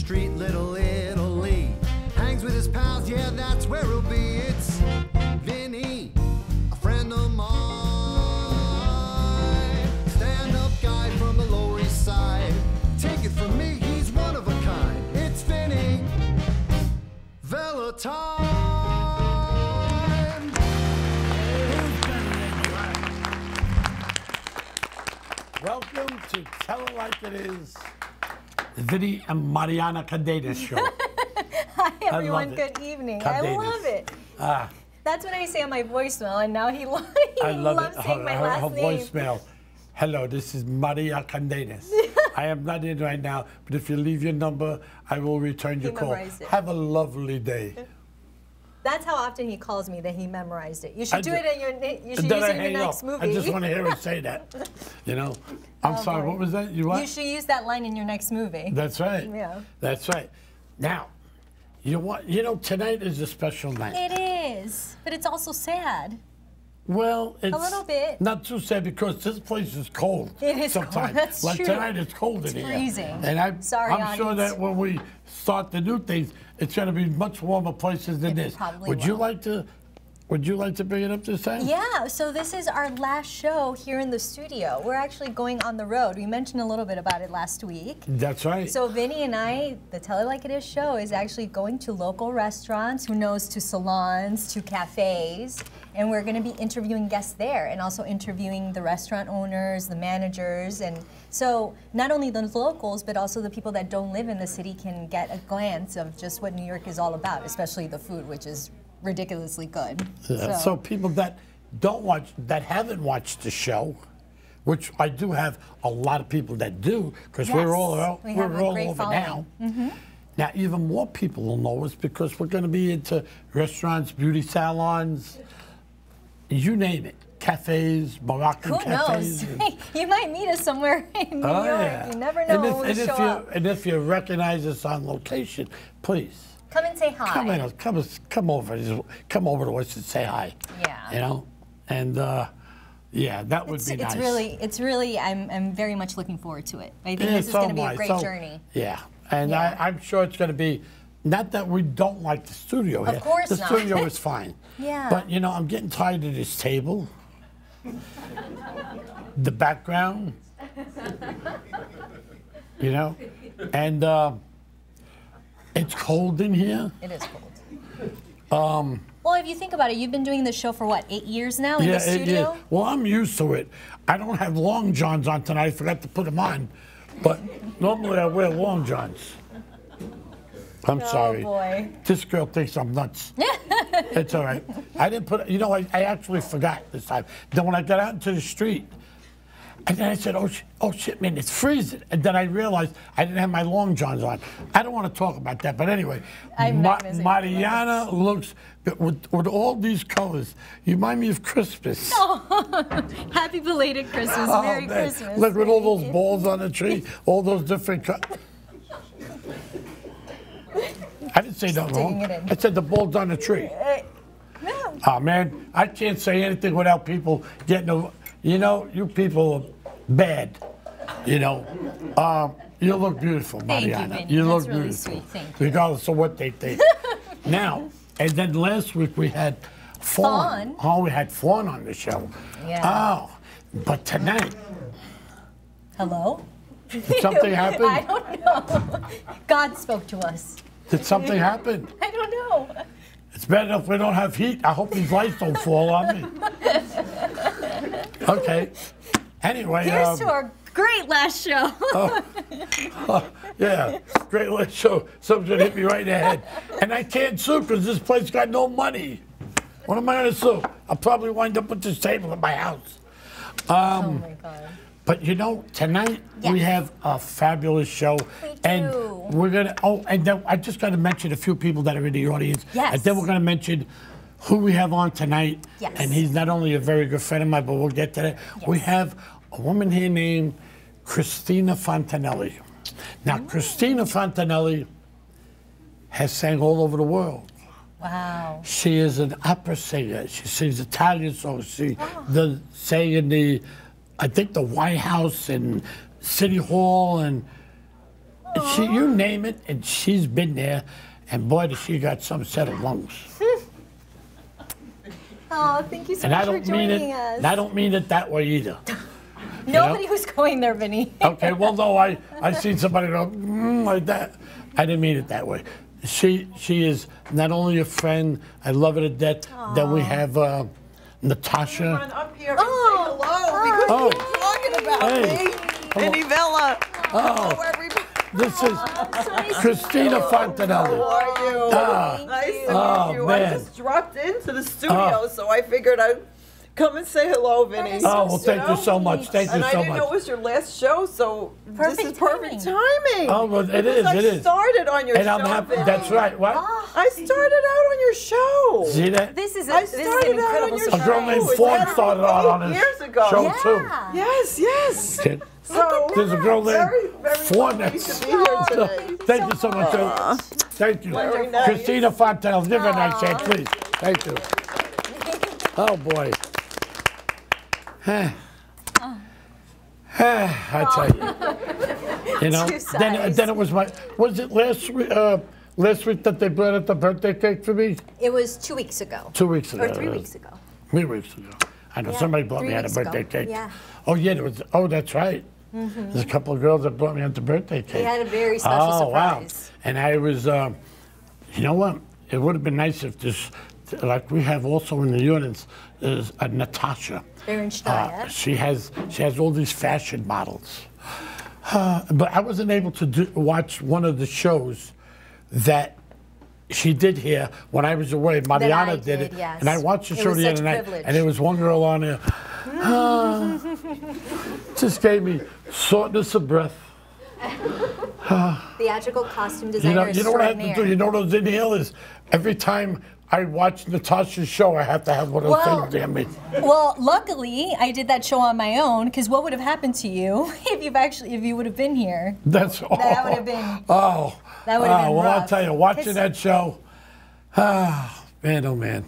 street, Little Italy. Hangs with his pals, yeah, that's where he'll be. It's Vinny, a friend of mine. Stand-up guy from the Lower East Side. Take it from me, he's one of a kind. It's Vinny, Vela time. Welcome to Tell It Like It Is, the Vinny and Mariana Cardenas show. Hi everyone, good evening. Cardenas. I love it. That's what I say on my voicemail, and now he loves saying my last her name. voicemail. Hello, this is Maria Cardenas. I am not in right now, but if you leave your number, I will return your call. Have a lovely day. That's how often he calls me, that he memorized it. You should do it in your. You should use Then it in your next movie. I just want to hear her say that. You know, I'm sorry. boy. What was that? You what? You should use that line in your next movie. That's right. Yeah. That's right. Now, you what? You know, tonight is a special night. It is, but it's also sad. Well, it's a little bit. Not too sad because this place is cold. It is sometimes. cold. That's like true. tonight, it's cold in here. It's freezing. And I'm Sorry, sure audience. that when we start the new things, it's going to be much warmer places than this. Probably Would you like to? Would you like to bring it up this time? Yeah, so this is our last show here in the studio. We're actually going on the road. We mentioned a little bit about it last week. That's right. So Vinny and I, the Tell It Like It Is show is actually going to local restaurants, who knows, to salons, to cafes, and we're going to be interviewing guests there and also interviewing the restaurant owners, the managers, and so not only the locals, but also the people that don't live in the city can get a glance of just what New York is all about, especially the food, which is ridiculously good. So people that don't watch, that haven't watched the show, which I do have a lot of people that do, because we're all over now. Mm-hmm. Now, even more people will know us because we're going to be into restaurants, beauty salons, you name it, cafes, Moroccan cafes. Who knows? You might meet us somewhere in New York. Yeah. You never know who will show up. And if you recognize us on location, please. Come and say hi. Come over to us and say hi. Yeah. You know, and yeah, that would be nice. It's really. I'm very much looking forward to it. I think this is going to be a great journey. Yeah, and I'm sure it's going to be. Not that we don't like the studio here. Of course not. The studio is fine. Yeah. But you know, I'm getting tired of this table. The background. You know, and. It's cold in here. It is cold. Well, if you think about it, you've been doing this show for what, 8 years now in the studio? Yeah. Well, I'm used to it. I don't have long johns on tonight. I forgot to put them on. But normally I wear long johns. I'm sorry. Oh, boy. This girl thinks I'm nuts. It's all right. I didn't put, you know, I actually forgot this time. Then when I got out into the street, and then I said, oh shit, man, it's freezing. And then I realized I didn't have my long johns on. I don't want to talk about that, but anyway, Mariana looks, with all these colors, you remind me of Christmas. Oh, happy belated Christmas, Merry Christmas. Look, with all those balls on the tree, all those different colors. I didn't say nothing wrong. I said the balls on the tree. No. Oh, man, I can't say anything without people getting a, you know, you people are bad, you know. You look beautiful, Mariana. Thank you, you look That's really beautiful. Sweet. Thank you. Regardless of what they think. Now, and then last week we had Fawn. Oh, we had Fawn on the show. Yeah. Oh, but tonight. Hello? Did something happen? I don't know. God spoke to us. Did something happen? I don't know. It's better if we don't have heat. I hope these lights don't fall on me. Okay. Anyway. Here's to our great last show. Yeah, great last show. Something hit me right in the head. And I can't sue because this place got no money. What am I going to sue? I'll probably wind up with this table at my house. Oh my God. But you know, tonight we have a fabulous show. And we're going to, and then I just got to mention a few people that are in the audience. Yes. And then we're going to mention who we have on tonight. Yes. And he's not only a very good friend of mine, but we'll get to that. Yes. We have a woman here named Christina Fontanelli. Now, Christina Fontanelli has sang all over the world. Wow. She is an opera singer. She sings Italian songs. She sang in the, I think, the White House and City Hall, and you name it, and she's been there, and boy, does she got some set of lungs. Oh, thank you so And much I for don't mean joining it. us. And I don't mean it that way either. Nobody was going there, Vinny. Okay, well, no, I seen somebody go like that. I didn't mean it that way. She is not only a friend, I love her to death. Then we have Natasha. Run up here and say hello because you're talking about me. Vinny Vella. Hello, everybody. This is Christina Fontanelli. How are you? Nice to meet you. man. I just dropped into the studio, so I figured I'd come and say hello, Vinny. Oh, well, thank you so much. Thank you And I so didn't know it much. was your last show, so this is perfect timing. Oh, well, it is. I started on your And show, I'm happy. Vinny. That's right. What? I started out on your show. See that? This is I this is an started out incredible on your A girl show. named It's Fawn gotta be started out 8 on his years ago. show, too. Yeah. Yes. Okay. So There's a girl named very, very Fawn. lucky to be here today. Thank you so much. Thank you. Very nice. Christina Fontanelli. Give her a nice hand, please. Thank you. Oh, boy. I tell you. You know, Two sides. then it was was it last week that they brought out the birthday cake for me? It was 2 weeks ago. 2 weeks ago. Or 3 weeks ago. 3 weeks ago. I know Yeah, somebody brought 3 me out a weeks birthday ago. cake. Yeah. Oh, yeah, there was. Oh, that's right. There's a couple of girls that brought me out the birthday cake. They had a very special surprise. Wow. And I was, you know what? It would have been nice if this, like we have also in the audience, is Natasha. Berenstein. She has all these fashion models. But I wasn't able to watch one of the shows that she did here when I was away. Mariana I did it. yes. And I watched the It show was the such other night. privilege. And there was one girl on there. Just gave me shortness of breath. Theatrical costume designer You know what I have to do? extraordinaire. You know those inhalers? Every time I watch Natasha's show, I have to have one of those things near me. Well, luckily, I did that show on my own, because what would have happened to you if you would have been here? That's all. That would have been. Oh. That would have been well, rough. I'll tell you, watching that show, man, oh man.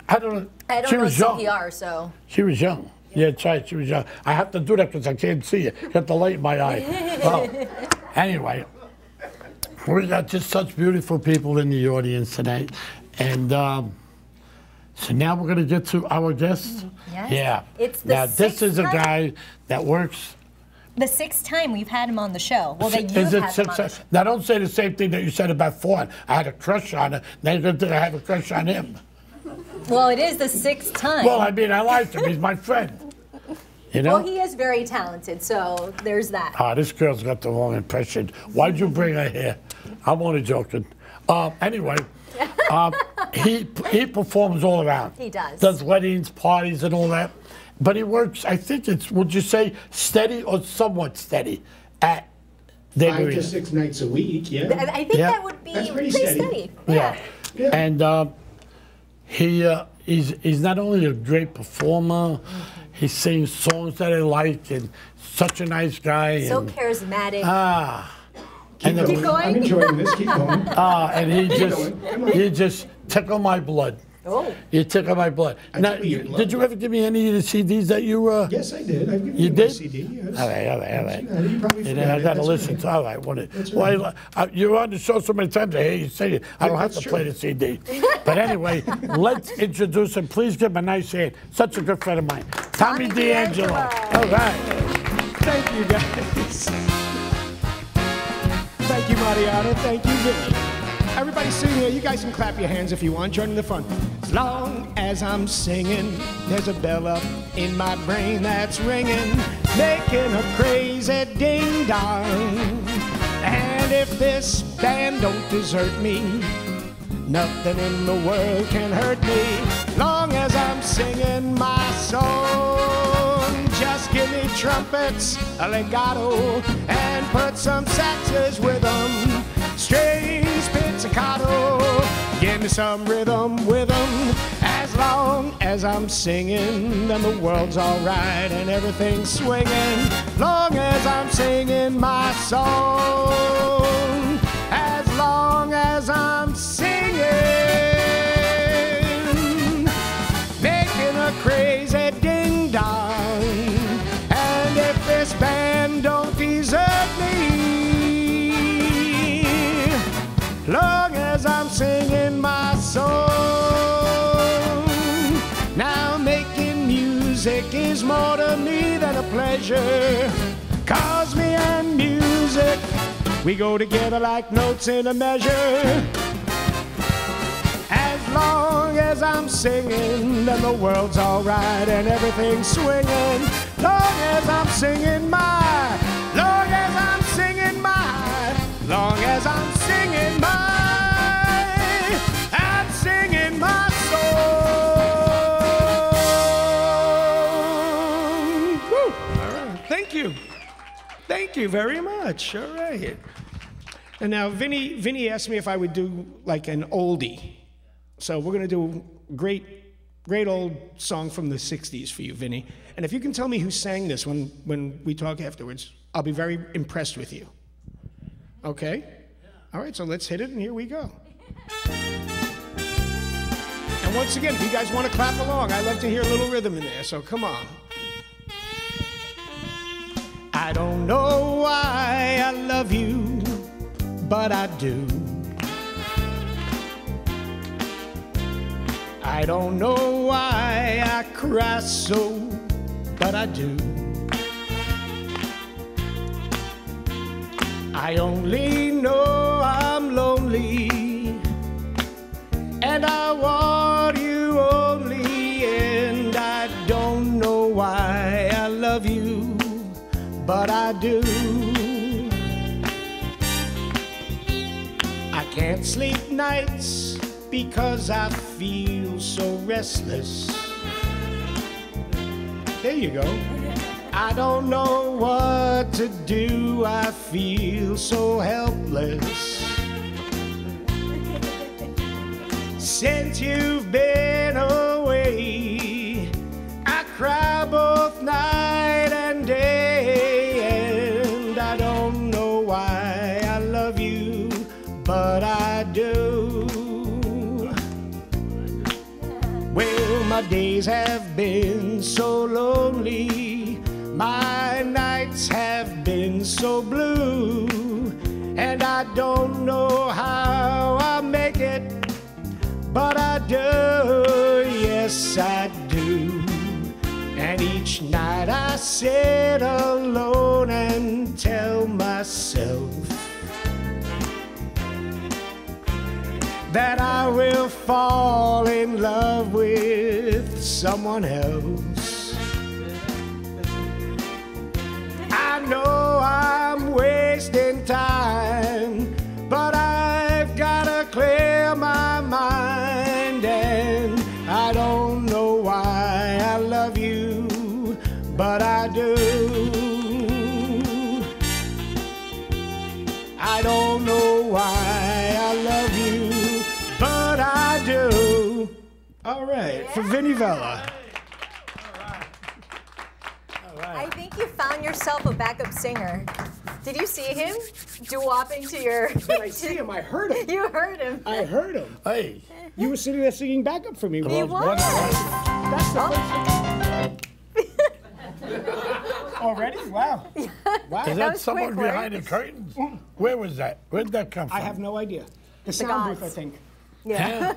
I don't I was don't know young. CPR, so. She was young. Yeah, that's right. She was young. I have to do that because I can't see you. Got the light in my eye. Well, anyway, we got just such beautiful people in the audience tonight, and so now we're going to get to our guest. Yes. Yeah. It's the now this is a sixth guy that works. The 6th time we've had him on the show. Well, that you've Is it had him on the 6? show. Now don't say the same thing that you said about Fawn. I had a crush on her. Now you're going to think I have a crush on him. Well, it is the 6th time. Well, I mean, I like him. He's my friend. You know? Well, he is very talented, so there's that. This girl's got the wrong impression. Why'd you bring her here? I'm only joking. Anyway, he performs all around. He does. Does weddings, parties, and all that. But he works, I think it's, would you say, steady or somewhat steady at the 5 to 6 nights a week, yeah. I think Yeah. that would be That's pretty pretty steady. steady. Yeah. Yeah. And he's not only a great performer, he sings songs that I like, and such a nice guy. So and, charismatic. and Keep going. I'm enjoying this. Keep going. and going. Come on. he just tickled my blood. Oh. You tickled my blood. I Now, tickle your blood. did you ever give me any of the CDs that you? Yes, I did. I've given You you my did? CD. Yes. All right. You probably You forgot know, I it. got to That's listen okay. to. All right, want it? That's Well, you're on the show so many times. I hear you say it. I don't have to that's play true. the CD. But anyway, let's introduce him. Please give him a nice hand. Such a good friend of mine, Tommy D'Angelo. All right. Thank you, guys. Thank you, Mariana. Thank you, Vinny. Everybody sing here. You guys can clap your hands if you want. Join in the fun. As long as I'm singing, there's a bell up in my brain that's ringing, making a crazy ding-dong. And if this band don't desert me, nothing in the world can hurt me. Long as I'm singing my song, just give me trumpets, a legato, and put some saxes with them. Strings, pizzicato, give me some rhythm with them. As long as I'm singing, then the world's alright and everything's swinging. Long as I'm singing my song, as long as I'm singing, making a crazy ding-dong. And if this band don't desert me, measure. 'Cause me and music, we go together like notes in a measure. As long as I'm singing, then the world's alright and everything's swinging. Long as I'm singing my, long as I'm singing my, long as I'm singing my, I'm singing my song. Woo. All right, thank you. Thank you very much. All right. And now Vinny asked me if I would do like an oldie. So we're gonna do a great old song from the 60s for you, Vinny. And if you can tell me who sang this when we talk afterwards, I'll be very impressed with you. Okay? All right, so let's hit it, and here we go. And once again, if you guys want to clap along, I love to hear a little rhythm in there, so come on. I don't know why I love you, but I do. I don't know why I cry so, but I do. I only know I'm lonely, and I want you only, and I don't know why I love you, but I do. I can't sleep nights because I feel so restless. There you go. I don't know what to do, I feel so helpless. Since you've been away, I cry both night and day, and I don't know why I love you, but I do. Well, my days have been so lonely, my nights have been so blue, and I don't know how I make it, but I do, yes I do. And each night I sit alone and tell myself that I will fall in love with someone else. I know I'm wasting time, but I've gotta clear my mind, and I don't know why I love you, but I do. I don't know why I love you, but I do. All right, for Vinny Vella. I think you found yourself a backup singer. Did you see him doo-wopping to your... Did I see him? I heard him. You heard him. I heard him. Hey. You were sitting there singing backup for me. He was. That's the first time. Already? Wow. Wow. Is that was someone quick, behind the curtains? Where was that? Where did that come from? I have no idea. The sound booth, I gods. think. Yeah.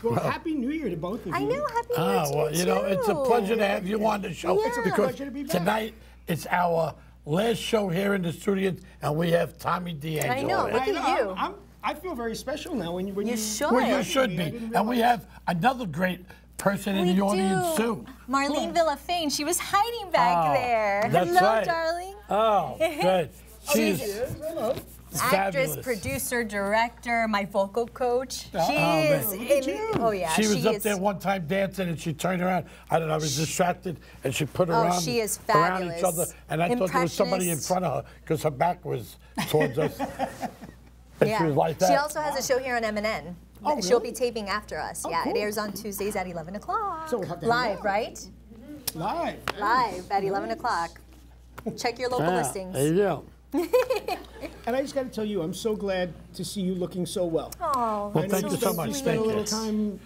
Well, Happy New Year to both of you. I know, Happy New Year to well, you know, it's a pleasure to have you on the show. Yeah. It's a Because pleasure to be back. tonight it's our last show here in the studio, and we have Tommy D'Angelo. I know, in. look at you. I feel very special now when you You should. Well, you should be. And we have another great person in the audience, too. Marlene Villafane, she was hiding back there. That's Hello, right. darling. Oh, good. She's Hello. fabulous. Actress, producer, director, my vocal coach. She man. is. She was up is. there one time dancing, and she turned around. I don't know, I was distracted, and she put her arms she is around each fabulous. other, and I thought there was somebody in Impressionist. front of her because her back was towards us. And she was like that. She also has a show here on MNN. Oh, She'll really? be taping after us. Oh, Yeah, cool. it airs on Tuesdays at 11 o'clock. So we'll have to hang Live, out. right? Live. Live at 11 o'clock. Check your local listings. There you go. And I just got to tell you, I'm so glad to see you looking so well. Oh, Well, thank you so much. You spent Thank a little you. time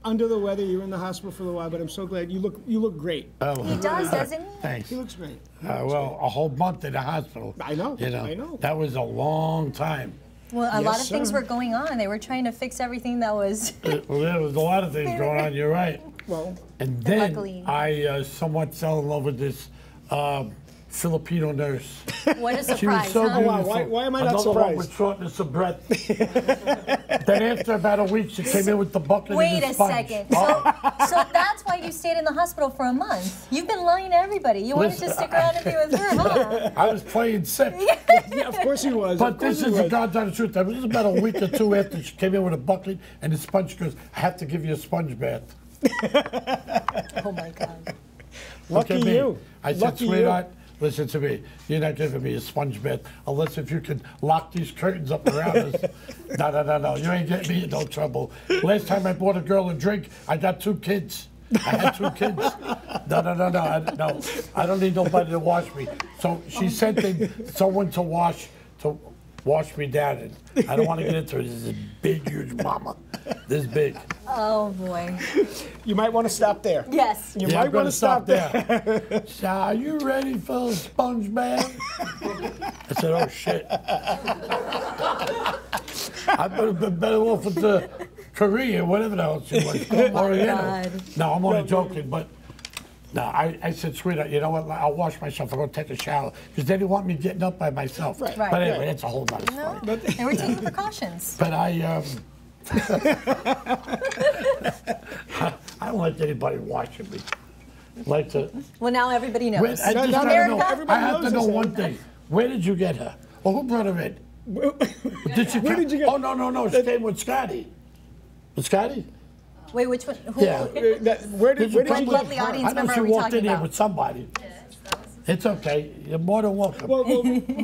under the weather. You were in the hospital for a while, but I'm so glad you look great. He does, doesn't he? Thanks. He looks great. Well, a whole month in the hospital. I know, You know, I know. That was a long time. Well, a lot of Yes, things sir. were going on. They were trying to fix everything that was. Well, there was a lot of things going on. You're right. Well, And then luckily- I somewhat fell in love with this Filipino nurse. What a She was surprise, so huh? beautiful. Why am I not Another one with surprised? shortness of breath. Then after about a week, she came in with the bucket Wait and the a sponge. second. Oh, So that's why you stayed in the hospital for a month. You've been lying to everybody. You wanted to Listen, stick around and be with her, huh? I was playing sick. Yeah, of course he was. But Of course this he is the was. God's honest truth. It was about a week or two after she came in with a bucket and the sponge goes, I have to give you a sponge bath. Oh my God. Lucky Look at me. you. I said, Lucky you. sweetheart, listen to me. You're not giving me a sponge bath unless if you can lock these curtains up around us. No. You ain't getting me in no trouble. Last time I bought a girl a drink, I got 2 kids. I had 2 kids. No. I don't need nobody to wash me. So she sent in someone to wash me down. And I don't want to get into it. This is a big, huge mama. This big. Oh boy. You might want to stop there. Yes. You Yeah, might I'm want gonna to stop there. So, are you ready for a sponge bath? I said, oh shit. I would have been better off with the Korea, whatever the hell she was. God. No, I'm only joking, but no, I said, sweetheart, you know what? I'll wash myself. I'll go take a shower. Because they didn't want me getting up by myself. Right. Right. But anyway, that's a whole nother story. And we're taking precautions. But I don't like anybody watching me. Like to. Well, now everybody Where, knows. I just no, gotta America. know. Everybody I have to knows know this one now. thing. Where did you get her? Or who brought her in? Did she Where come? did you get- Oh no. She came with Scotty. With Scotty? Wait, which one? Who? Yeah. Where did you you come What with lovely her? audience I know member she are we walked talking in here about? with somebody. It's okay. You're more than welcome. Well,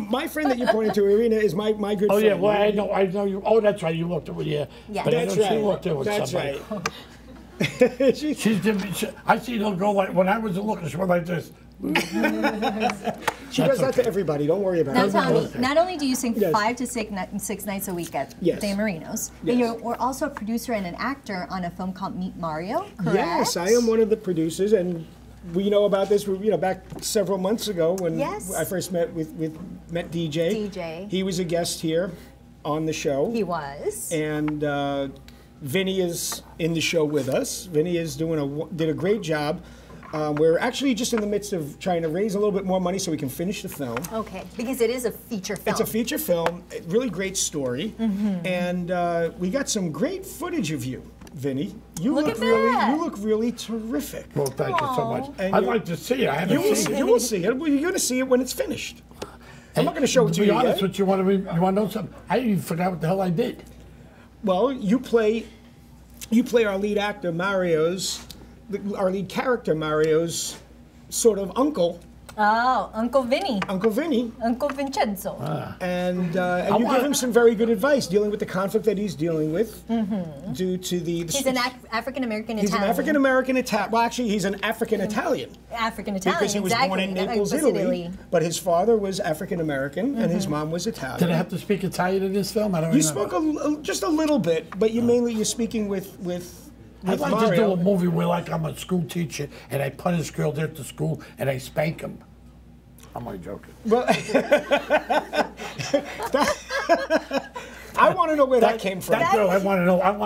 my friend that you pointed to, Irina, is my good oh friend. yeah, well I know you. Oh, that's right. You walked in with Yeah. But That's I know right. she walked in with That's somebody. right. She's giving me. I seen her go like when I was looking. She went like this. She does that to everybody. Don't worry about Now it. tell me, not only do you sing Yes. 5 to 6 nights a week at Yes. De Marinos, but Yes. you're also a producer and an actor on a film called Meet Mario, correct? Yes, I am one of the producers, and we know about this. Back several months ago when Yes. I first met met DJ. DJ. He was a guest here on the show. He was. And Vinny is in the show with us. Vinny is did a great job. We're actually just in the midst of trying to raise a little bit more money so we can finish the film. Okay, because it is a feature film. It's a feature film, a really great story, and we got some great footage of you, Vinny. You Look look at really, that. you look really terrific. Well, thank you so much. And I'd you- like to see it. I haven't You will seen see. it. You will see it. Well, you're going to see it when it's finished. I'm not going to show it to be you honest yet. with you, you want to know something? I even forgot what the hell I did. Well, you play our lead actor our lead character Mario's sort of uncle, Oh, Uncle Vinny, Uncle Vinny, Uncle Vincenzo. and you give him some very good advice dealing with the conflict that he's dealing with due to the. He's an African American He's an Italian. African American Italian. Well, actually, he's an African Italian African Italian, because he was exactly. born in Naples, Naples, Italy. But his father was African American and his mom was Italian. Did I have to speak Italian in this film? I don't You remember. spoke just a little bit, but you're speaking with I'd like Mario. to do a movie where like I'm a school teacher and I punish girls at the school and I spank them. I'm only joking. Well, I want to know where that came from. That girl, I want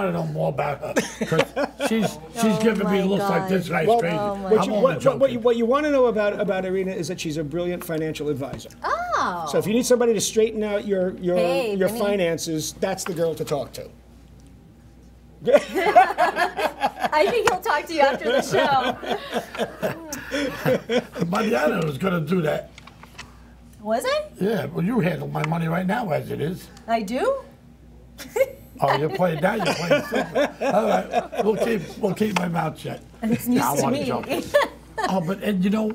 to know more about her. 'Cause she's giving me my looks like God. this guy's Well, crazy. what I'm you, only joking. what you want to know about Irina is that she's a brilliant financial advisor. Oh. So if you need somebody to straighten out your Hey, Vinny. finances, that's the girl to talk to. I think he'll talk to you after the show. Mariana was going to do that. Was I? Yeah, well, you handle my money right now as it is. I do? Oh, you're playing now, you're playing silver. All right, we'll keep my mouth shut. It's news I'm to only me. joking. Oh, but and you know,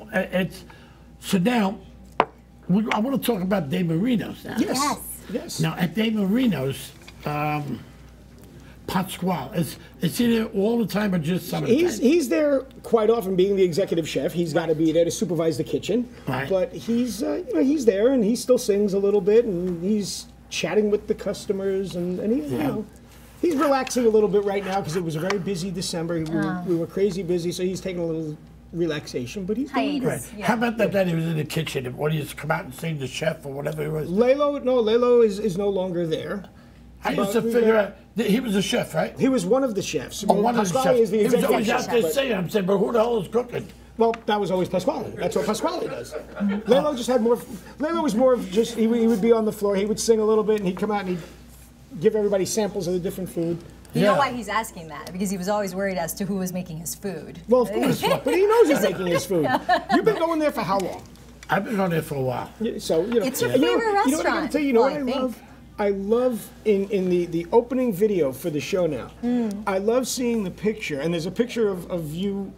so now I want to talk about De Marinos now. Yes. Yes. Now at De Marinos, Pasquale is he there all the time or just some of the time? He's there quite often, being the executive chef. He's got to be there to supervise the kitchen. Right. But he's he's there and he still sings a little bit and he's chatting with the customers and he's relaxing a little bit right now because it was a very busy December. We were crazy busy, so he's taking a little relaxation. But he's doing great. Hiatus. Right. Yeah. How about that guy who was in the kitchen? What do you come out and sing the chef or whatever it was? Lalo is no longer there. I used to figure out that he was a chef, right? He was one of the chefs. Oh, one of the chefs. Is the He was executive always out chef, there but- saying, I'm saying, but who the hell is cooking? Well, that was always Pasquale. That's what Pasquale does. Lalo just had more. Lalo was more of just. He would be on the floor. He would sing a little bit, and he'd come out and he'd give everybody samples of the different food. You know why he's asking that? Because he was always worried as to who was making his food. Well, of course, but he knows he's making his food. You've been going there for how long? I've been on there for a while. So you know, It's your favorite You know what I'm restaurant. gonna tell you? You know Well, what I I think. love? I love in the opening video for the show now. I love seeing the picture, and there's a picture of you.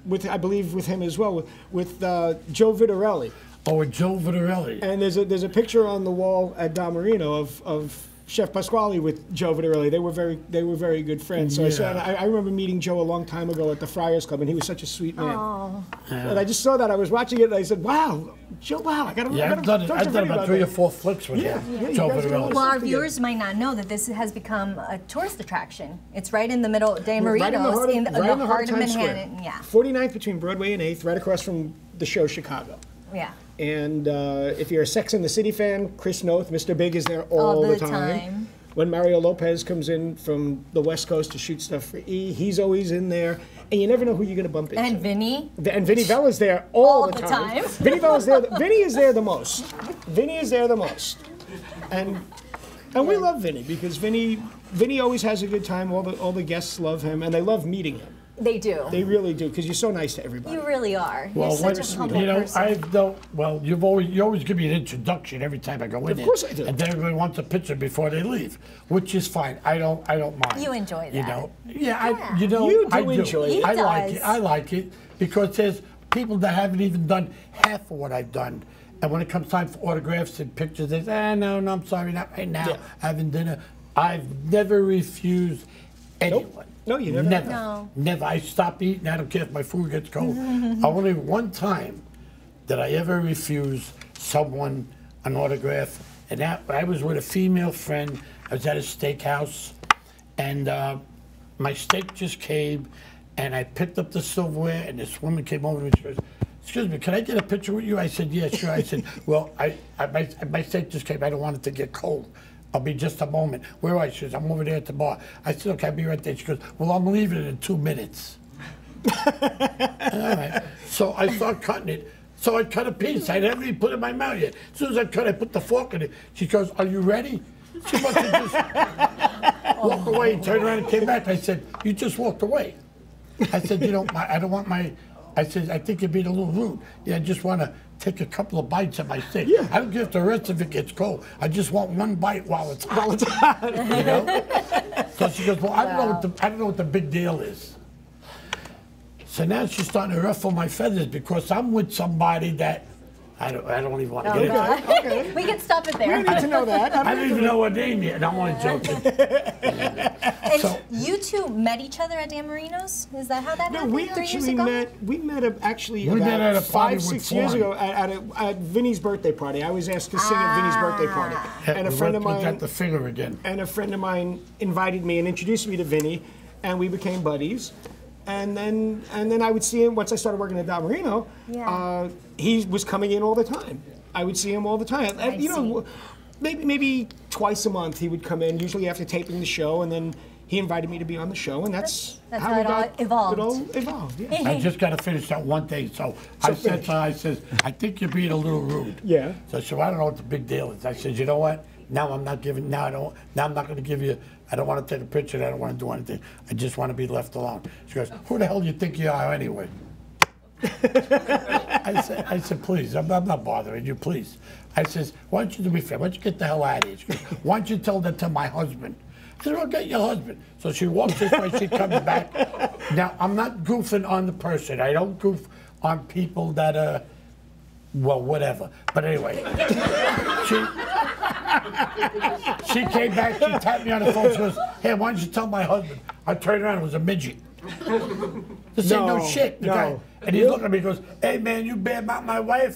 With, I believe, with him as well, with Joe Vitarelli. Oh, with Joe Vitarelli. And there's a picture on the wall at Da Marino of Chef Pasquale with Joe Vitarelli. They were very good friends. So I remember meeting Joe a long time ago at the Friars Club, and he was such a sweet man. Oh. And I just saw that. I was watching it, and I said, "Wow, Joe! Wow, I got to." Yeah, I've done about 3 or 4 flicks with him. Joe Vitarelli. Well, our viewers might not know that this has become a tourist attraction. It's right in the middle, De Marino's, Right in the heart of Times Square. Manhattan. Yeah. 49th between Broadway and 8th, right across from the show Chicago. Yeah. And if you're a Sex and the City fan, Chris Noth, Mr. Big is there all the time. When Mario Lopez comes in from the West Coast to shoot stuff for E, he's always in there. And you never know who you're going to bump into. And Vinny. And Vinny Vella's there all the time. Vinny Vella's there. Vinny is there the most. Vinny is there the most. And we love Vinny because Vinny always has a good time. All the guests love him, and they love meeting him. They do. They really do because you're so nice to everybody. You really are. Well, You're such a humble person. you always give me an introduction every time I go in there. Of course I do. And then everybody wants a picture before they leave, which is fine. I don't mind. You enjoy that. You know, You do enjoy it. I like does. it. I like it because there's people that haven't even done half of what I've done. And when it comes time for autographs and pictures, they say, no, I'm sorry, not right now. Yeah. Having dinner. I've never refused anyone. No, you never. Never. No. Never. I stop eating. I don't care if my food gets cold. Only one time did I ever refuse someone an autograph, and that I was with a female friend. I was at a steakhouse, and my steak just came, and I picked up the silverware, and this woman came over to me. She goes, "Excuse me, can I get a picture with you?" I said, "Yeah, sure." I said, "Well, my steak just came. I don't want it to get cold. I'll be just a moment." "Where are you?" She goes, "I'm over there at the bar." I said, "Okay, I'll be right there." She goes, "Well, I'm leaving in 2 minutes." All right. So I start cutting it. So I cut a piece. I never even put it in my mouth yet. As soon as I cut, I put the fork in it. She goes, "Are you ready?" She must have just walked away, turned around and came back. I said, "You just walked away." I said, I don't want my, I said, "I think you're being a little rude. Yeah, I just want to take a couple of bites of my steak. Yeah. I don't care if the rest of it gets cold. I just want one bite while it's hot." You know? So she goes, "Well, I don't know what the big deal is." So now she's starting to ruffle my feathers because I'm with somebody that I don't even want to get into. Okay. We can stop it We there. need to know that. I don't even know her name yet, and I'm only joking. And So- you two met each other at Dan Marino's? Is that how that No, happened we 3 years actually ago? met. We met actually We met at a about party 5-6 with years Fine. ago at Vinny's birthday party. I was asked to sing at Vinny's birthday party, and a friend of We mine got the finger again. invited me and introduced me to Vinny, and we became buddies. And then I would see him once I started working at Da Marino. Yeah. He was coming in all the time. I would see him all the time. I You know, maybe twice a month he would come in, usually after taping the show, and then he invited me to be on the show, and that's how we it all got evolved. It all evolved. Yeah. I just got to finish that one thing. So I said to her, I says, "I think you're being a little rude." Yeah. So she said, "I don't know what the big deal is." I said, "You know what? Now I'm not giving. Now I'm not going to give you. I don't want to take a picture. I don't want to do anything. I just want to be left alone." She goes, "Who the hell do you think you are anyway?" I said, "Please, I'm not bothering you, please." I says, "Why don't you do me a favor? Why don't you get the hell out of here?" She goes, "Why don't you tell that to my husband?" I said, "Well, get your husband." So she walks this way, she comes back. Now, I'm not goofing on the person. I don't goof on people that are, well, whatever. But anyway, she came back, she tapped me on the phone, she goes, "Hey, why don't you tell my husband?" I turned around, it was a midget. This ain't no shit. The guy, and he's looking at me, he goes, "Hey, man, you bad about my wife?"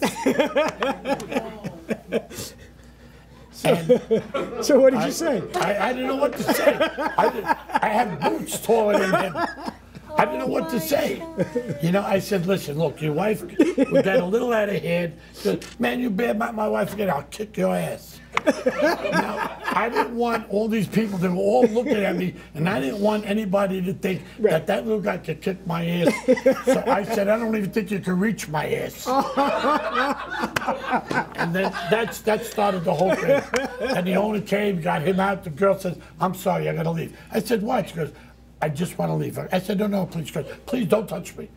So what did you say? I didn't know what to say. I have boots taller than him. I didn't know what to say. You know, I said, listen, look, your wife, we got a little out of hand. She goes, man, you badmouth my wife again, I'll kick your ass. Now, I didn't want all these people, they were all looking at me, and I didn't want anybody to think that little guy could kick my ass. So I said, I don't even think you can reach my ass. And then that started the whole thing. And the owner came, got him out. The girl says, I'm sorry, I gotta leave. I said, what? She goes, I just want to leave. I said, no, please. She goes, please don't touch me.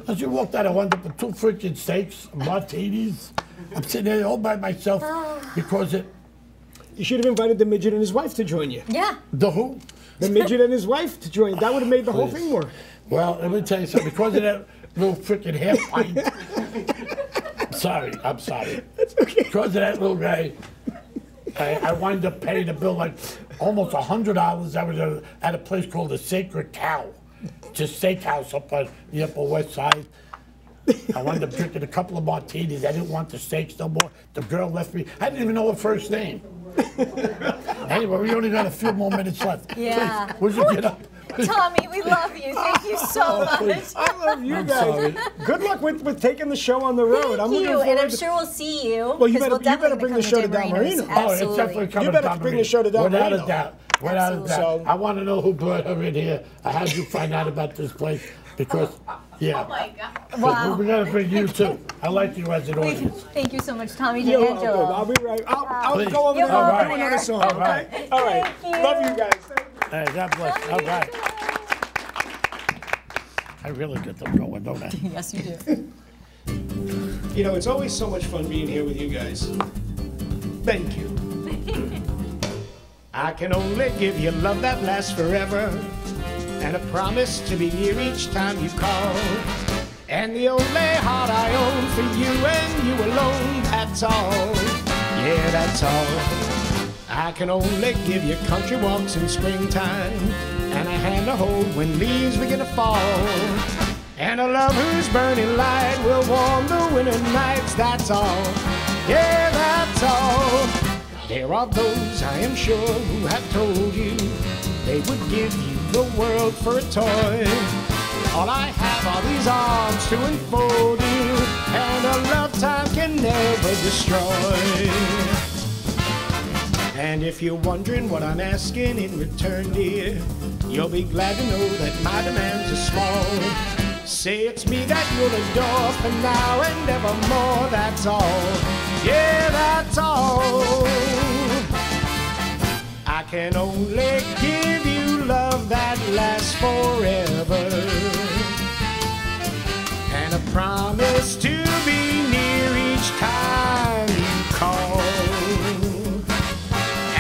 As you walked out, I wound up with 2 freaking steaks, martinis. I'm sitting there all by myself because it. You should have invited the midget and his wife to join you. Yeah. The who? The midget and his wife to join. That would have made the whole thing work. Well, let me tell you something. Because of that little freaking half pint. I'm sorry. That's okay. Because of that little guy, I wind up paying a bill like almost $100. I was at a place called the Sacred Cow. Just steakhouse up on the Upper West Side. I wound up drinking a couple of martinis. I didn't want the steaks no more. The girl left me. I didn't even know her first name. Anyway, we only got a few more minutes left. Yeah. Please, would you get up? Tommy, we love you. Thank you so much. I love you I'm guys. sorry. Good luck with taking the show on the road. I'm Thank looking you, forward and I'm to- sure we'll see you. Well, you 'cause better- we'll you better definitely bring come the show to Dave Don Marino's. Marino. Oh, it's Absolutely. definitely coming. You better Don bring the Marino. show to Don Without Marino. a doubt. Without a doubt. So- I want to know who brought her in here. How did you find out about this place? Because, yeah. Oh my God. Wow. We got to bring you too. I like you as an audience. Thank you so much, Tommy You're welcome. D'Angelo. I'll be right. I'll Please. go over You're there and welcome. do another song. All Okay? right. All right. Thank you. Love you guys. Hey, God bless. All right. I really get them going, don't I? Yes, you do. You know, it's always so much fun being here with you guys. Thank you. I can only give you love that lasts forever, and a promise to be near each time you call. And the only heart I own for you and you alone, that's all. Yeah, that's all. I can only give you country walks in springtime, and a hand to hold when leaves begin to fall. And a love whose burning light will warm the winter nights, that's all. Yeah, that's all. There are those, I am sure, who have told you they would give you the world for a toy. All I have are these arms to enfold you, and a love time can never destroy. And if you're wondering what I'm asking in return, dear, you'll be glad to know that my demands are small. Say it's me that you'll adore for now and evermore, that's all. Yeah, that's all. I can only give you love that lasts forever, and a promise to be near each time you call.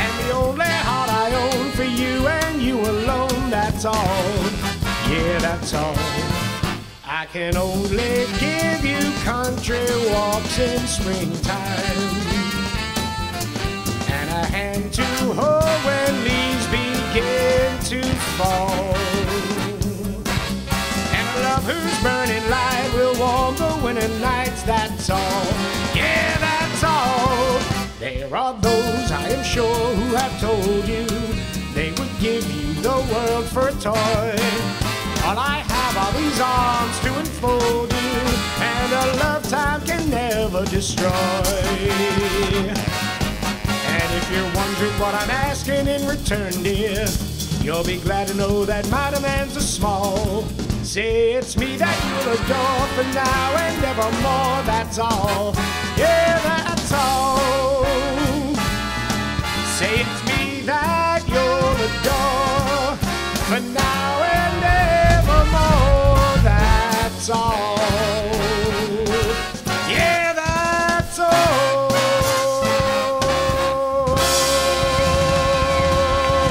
And the only heart I own for you and you alone, that's all. Yeah, that's all. I can only give you country walks in springtime, and a hand to hold when leaves begin to fall, and a love whose burning light will warm the winter nights, that's all. Yeah, that's all. There are those, I am sure, who have told you they would give you the world for a toy. All I have are these arms to enfold you, and a love time can never destroy. And if you're wondering what I'm asking in return, dear, you'll be glad to know that my demands are small. Say it's me that you'll adore for now and evermore, that's all. Yeah, that's all. Say it's me that you'll adore for now and evermore, that's all. Yeah, that's all.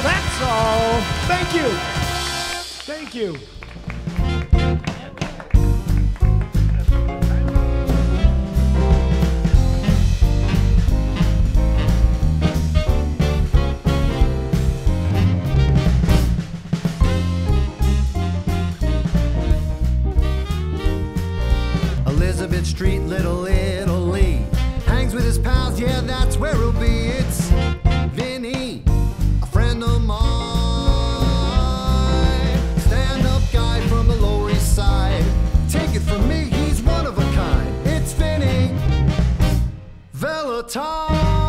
That's all. Thank you. Thank you. Elizabeth Street, Little Italy. Hangs with his pals, yeah, that's where he'll be. It's Vinny, a friend of mine. Stand-up guy. Veloton.